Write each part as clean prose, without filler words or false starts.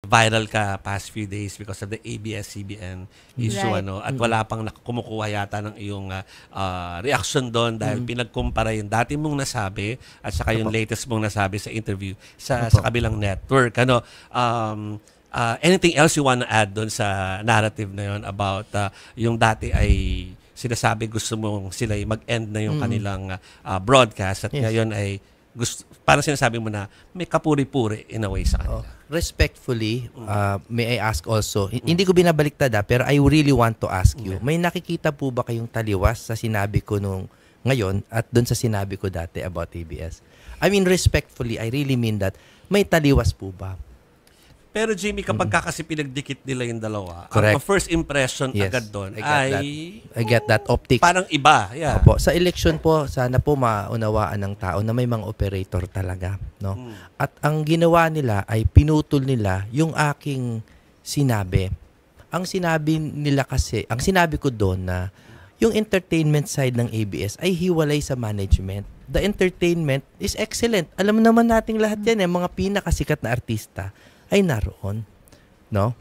viral ka past few days because of the ABS-CBN issue, Right. at wala pang kumukuha yata ng iyong reaction doon dahil pinagkumpara yung dati mong nasabi at saka yung latest mong nasabi sa interview sa kabilang network. Anything else you want to add doon sa narrative na yun about yung dati ay sinasabi gusto mong sila mag-end na yung kanilang broadcast at ngayon ay parang sinasabi mo na may kapuri-puri in a way sa kanila. Respectfully, may I ask also, hindi ko binabaliktad pero I really want to ask you, may nakikita po ba kayong taliwas sa sinabi ko nung ngayon at doon sa sinabi ko dati about ABS? I mean, respectfully, I really mean that. May taliwas po ba? Pero Jimmy, kapag kasi pinagdikit nila yung dalawa, Correct. ang first impression agad doon I get that optics. parang iba. Yeah. Opo, sa election po, sana po maunawaan ng tao na may mga operator talaga, no? At ang ginawa nila ay pinutol nila yung aking sinabi. Ang sinabi nila kasi, ang sinabi ko doon na yung entertainment side ng ABS ay hiwalay sa management. The entertainment is excellent. Alam naman nating lahat yan, mga pinakasikat na artista ay naroon, no?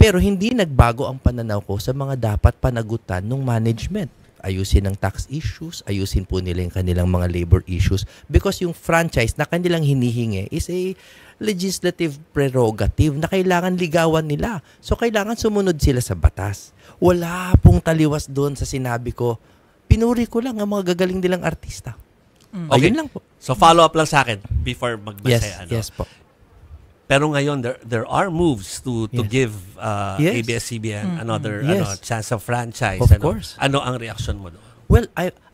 Pero hindi nagbago ang pananaw ko sa mga dapat panagutan ng management. Ayusin ang tax issues, ayusin po nila yung kanilang mga labor issues because yung franchise na kanilang hinihingi is a legislative prerogative na kailangan ligawan nila. So kailangan sumunod sila sa batas. Wala pong taliwas doon sa sinabi ko. Pinuri ko lang ang mga gagaling nilang artista. Okay. Ayun lang po. So follow up lang sa akin before magbasa. Yes po. Pero ngayon there are moves to give ABS-CBN another chance of franchise. Of course. Ano ang reaction mo doon? Well,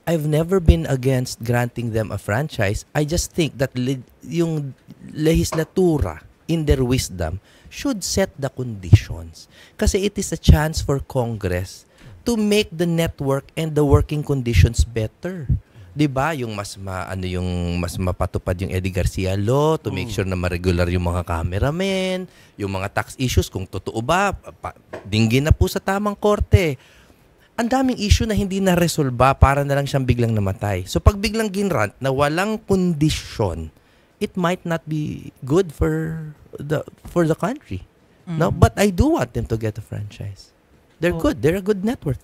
I've never been against granting them a franchise. I just think that yung legislatura in their wisdom should set the conditions. Kasi it is a chance for Congress to make the network and the working conditions better. 'Di ba? Yung mas mapatupad yung Eddie Garcia law to make sure na ma-regular yung mga cameramen, yung mga tax issues kung totoo ba, dinggin na po sa tamang korte. Ang daming issue na hindi na resolba para na lang siyang biglang namatay. So pag biglang ginrant na walang kondisyon, it might not be good for the country. No, but I do want them to get a franchise. They're good. They're a good network.